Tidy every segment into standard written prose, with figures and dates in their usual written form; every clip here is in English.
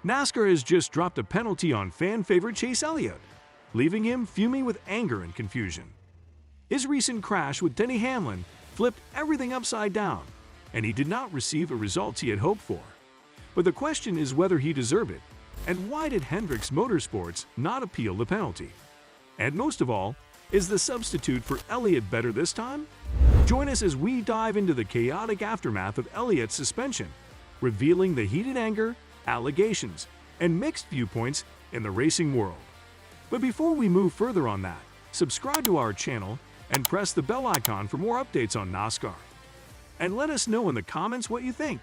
NASCAR has just dropped a penalty on fan favorite Chase Elliott, leaving him fuming with anger and confusion. His recent crash with Denny Hamlin flipped everything upside down, and he did not receive the results he had hoped for. But the question is whether he deserved it, and why did Hendricks Motorsports not appeal the penalty? And most of all, is the substitute for Elliot better this time? Join us as we dive into the chaotic aftermath of Elliot's suspension, revealing the heated anger, allegations, and mixed viewpoints in the racing world. But before we move further on that, subscribe to our channel and press the bell icon for more updates on NASCAR. And let us know in the comments what you think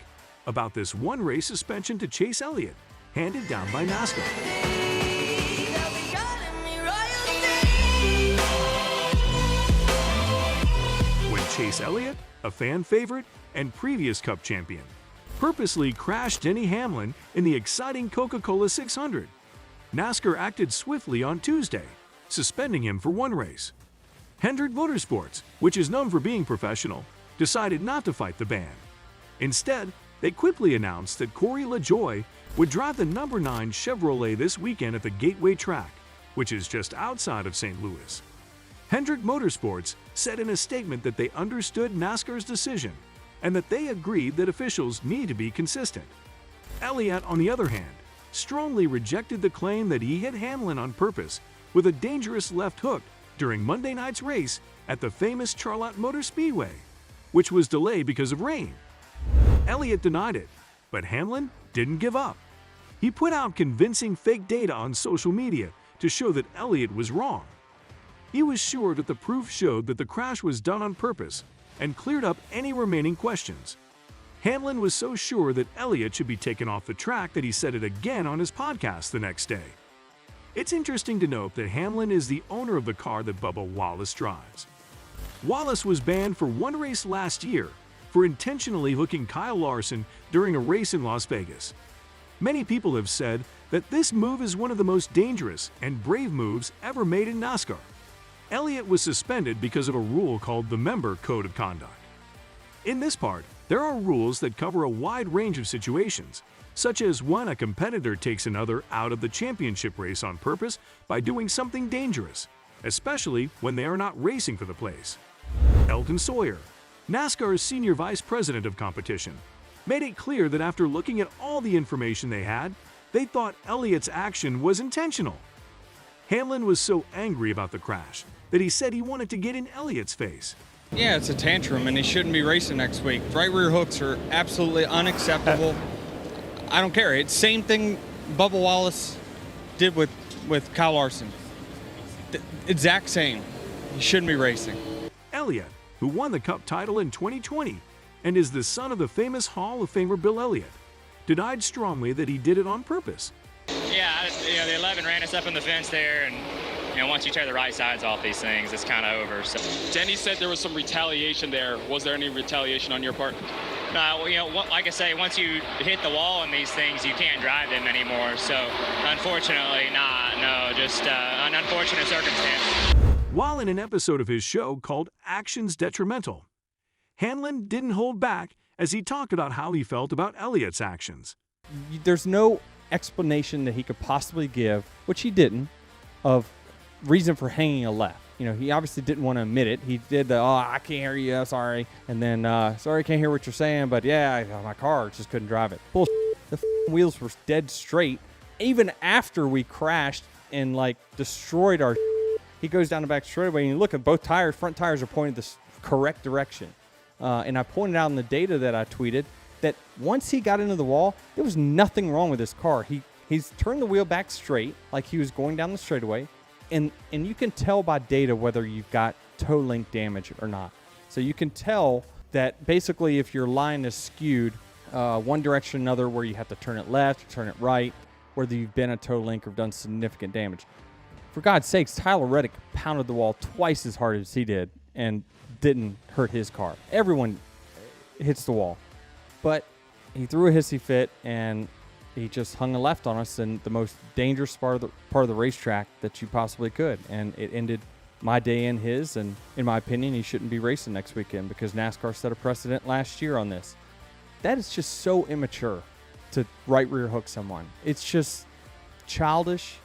about this one-race suspension to Chase Elliott handed down by NASCAR. When Chase Elliott, a fan favorite and previous Cup champion, purposely crashed Denny Hamlin in the exciting Coca-Cola 600, NASCAR acted swiftly on Tuesday, suspending him for one race. Hendricks Motorsports, which is known for being professional, decided not to fight the ban. Instead, they quickly announced that Corey LaJoie would drive the number 9 Chevrolet this weekend at the Gateway track, which is just outside of St. Louis. Hendricks Motorsports said in a statement that they understood NASCAR's decision and that they agreed that officials need to be consistent. Elliott, on the other hand, strongly rejected the claim that he hit Hamlin on purpose with a dangerous left hook during Monday night's race at the famous Charlotte Motor Speedway, which was delayed because of rain. Elliott denied it, but Hamlin didn't give up. He put out convincing fake data on social media to show that Elliott was wrong. He was sure that the proof showed that the crash was done on purpose and cleared up any remaining questions. Hamlin was so sure that Elliott should be taken off the track that he said it again on his podcast the next day. It's interesting to note that Hamlin is the owner of the car that Bubba Wallace drives. Wallace was banned for one race last year for intentionally hooking Kyle Larson during a race in Las Vegas. Many people have said that this move is one of the most dangerous and brave moves ever made in NASCAR. Elliott was suspended because of a rule called the Member Code of Conduct. In this part, there are rules that cover a wide range of situations, such as when a competitor takes another out of the championship race on purpose by doing something dangerous, especially when they are not racing for the place. Elton Sawyer, NASCAR's senior vice president of competition, made it clear that after looking at all the information they had, they thought Elliott's action was intentional. Hamlin was so angry about the crash that he said he wanted to get in Elliott's face. Yeah, it's a tantrum, and he shouldn't be racing next week. Right rear hooks are absolutely unacceptable. I don't care. It's same thing Bubba Wallace did with Kyle Larson. The exact same. He shouldn't be racing. Elliott, who won the Cup title in 2020 and is the son of the famous Hall of Famer Bill Elliott, denied strongly that he did it on purpose. Yeah, the 11 ran us up in the fence there, and once you tear the right sides off these things, it's kind of over. So. Denny said there was some retaliation there. Was there any retaliation on your part? Like I say, once you hit the wall in these things, you can't drive them anymore. So, unfortunately, just an unfortunate circumstance. While in an episode of his show called Actions Detrimental, Hamlin didn't hold back as he talked about how he felt about Elliott's actions. There's no explanation that he could possibly give, which he didn't, of reason for hanging a left. He obviously didn't want to admit it. He did the, I can't hear you, sorry. And then, sorry, I can't hear what you're saying, but yeah, my car just couldn't drive it. Bullshit. The wheels were dead straight. Even after we crashed and, destroyed our he goes down the back straightaway, and you look at both tires, front tires are pointed the correct direction. And I pointed out in the data that I tweeted that once he got into the wall, there was nothing wrong with his car. He's turned the wheel back straight, like he was going down the straightaway. And you can tell by data whether you've got toe link damage or not. So you can tell that basically if your line is skewed one direction or another, where you have to turn it left or turn it right, whether you've been a toe link or done significant damage. For God's sakes, Tyler Reddick pounded the wall twice as hard as he did and didn't hurt his car. Everyone hits the wall. But he threw a hissy fit, and he just hung a left on us in the most dangerous part of the racetrack that you possibly could. And it ended my day and his, and in my opinion, he shouldn't be racing next weekend because NASCAR set a precedent last year on this. That is just so immature. to right rear hook someone. It's just childish,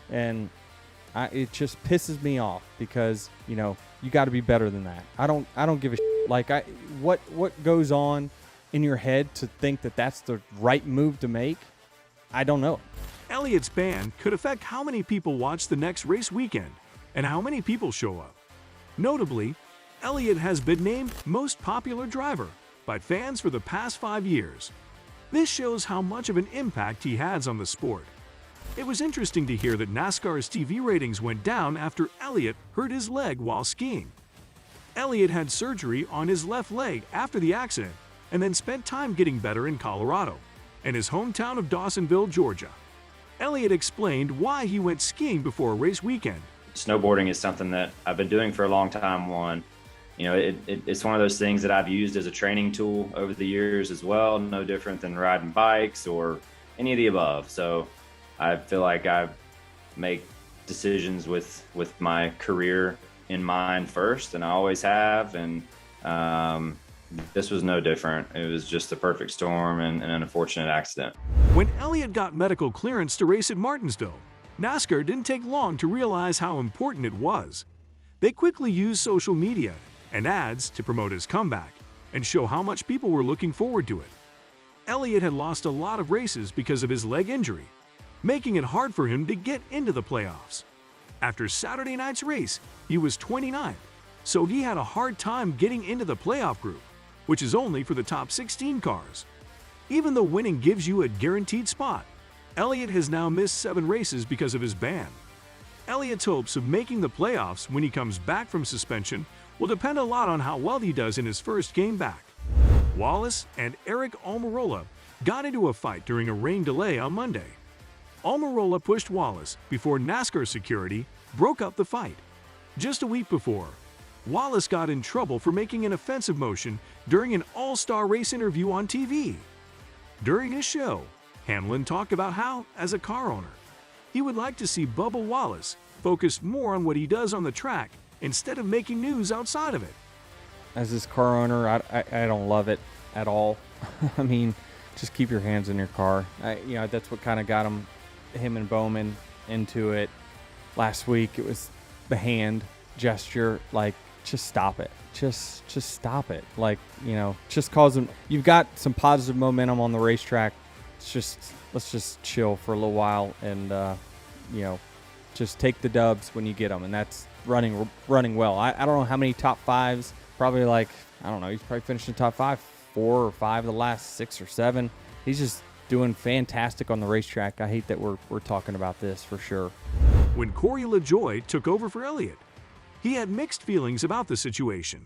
and it just pisses me off because, you know, you got to be better than that. I don't give a shit. Like, what goes on in your head to think that that's the right move to make? I don't know. Elliot's ban could affect how many people watch the next race weekend and how many people show up. Notably, Elliot has been named most popular driver by fans for the past 5 years. This shows how much of an impact he has on the sport. It was interesting to hear that NASCAR's TV ratings went down after Elliot hurt his leg while skiing. Elliot had surgery on his left leg after the accident and then spent time getting better in Colorado and his hometown of Dawsonville, Georgia. Elliot explained why he went skiing before a race weekend. Snowboarding is something that I've been doing for a long time. You know, it's one of those things that I've used as a training tool over the years as well, no different than riding bikes or any of the above. So I feel like I make decisions with my career in mind first, and I always have, and this was no different. It was just a perfect storm and an unfortunate accident. When Elliot got medical clearance to race at Martinsville, NASCAR didn't take long to realize how important it was. They quickly used social media and ads to promote his comeback and show how much people were looking forward to it. Elliot had lost a lot of races because of his leg injury, making it hard for him to get into the playoffs. After Saturday night's race, he was 29th, so he had a hard time getting into the playoff group, which is only for the top 16 cars. Even though winning gives you a guaranteed spot, Elliot has now missed 7 races because of his ban. Elliot's hopes of making the playoffs when he comes back from suspension will depend a lot on how well he does in his first game back. Wallace and Eric Almirola got into a fight during a rain delay on Monday. Almirola pushed Wallace before NASCAR security broke up the fight. Just a week before, Wallace got in trouble for making an offensive motion during an all-star race interview on TV. During his show, Hamlin talked about how, as a car owner, he would like to see Bubba Wallace focus more on what he does on the track instead of making news outside of it. As his car owner, I don't love it at all. I mean, just keep your hands in your car. You know, that's what kind of got him and Bowman into it last week. It was the hand gesture. Like, just stop it. Just stop it. Like, you know, just cause him. You've got some positive momentum on the racetrack. Let's just chill for a little while and you know, just take the dubs when you get them, and that's running well. I don't know how many top 5s. Probably like, I don't know. He's probably finished in top 5, 4 or 5 of the last 6 or 7. He's just doing fantastic on the racetrack. I hate that we're talking about this for sure. When Corey LaJoie took over for Elliot, he had mixed feelings about the situation.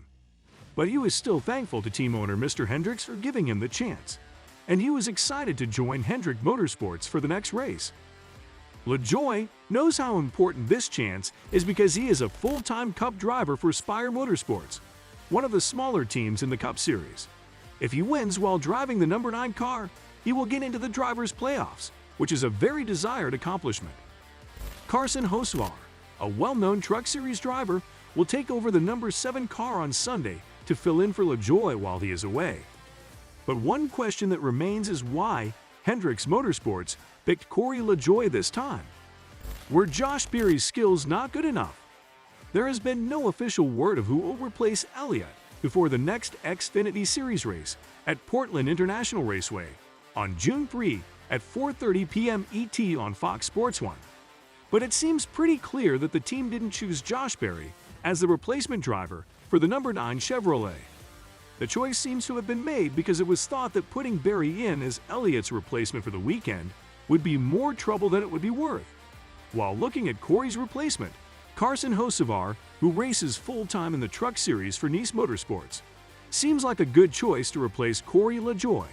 But he was still thankful to team owner Mr. Hendricks for giving him the chance, and he was excited to join Hendricks Motorsports for the next race. LaJoie knows how important this chance is because he is a full-time Cup driver for Spire Motorsports, one of the smaller teams in the Cup Series. If he wins while driving the number 9 car, he will get into the drivers' playoffs, which is a very desired accomplishment. Carson Hocevar, a well-known Truck Series driver, will take over the number 7 car on Sunday to fill in for LaJoie while he is away. But one question that remains is why Hendricks Motorsports picked Corey LaJoie this time. Were Josh Berry's skills not good enough? There has been no official word of who will replace Elliot before the next Xfinity Series race at Portland International Raceway on June 3 at 4:30 p.m. ET on Fox Sports 1. But it seems pretty clear that the team didn't choose Josh Berry as the replacement driver for the number 9 Chevrolet. The choice seems to have been made because it was thought that putting Berry in as Elliot's replacement for the weekend would be more trouble than it would be worth. While looking at Corey's replacement, Carson Hocevar, who races full-time in the Truck Series for Nice Motorsports, seems like a good choice to replace Corey LaJoie.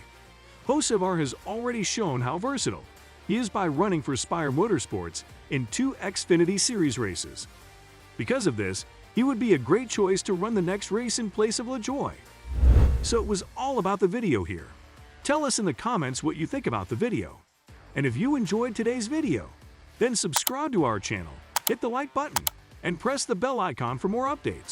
Hocevar has already shown how versatile he is by running for Spire Motorsports in 2 Xfinity Series races. Because of this, he would be a great choice to run the next race in place of LaJoie. So it was all about the video here. Tell us in the comments what you think about the video. And if you enjoyed today's video, then subscribe to our channel, hit the like button, and press the bell icon for more updates.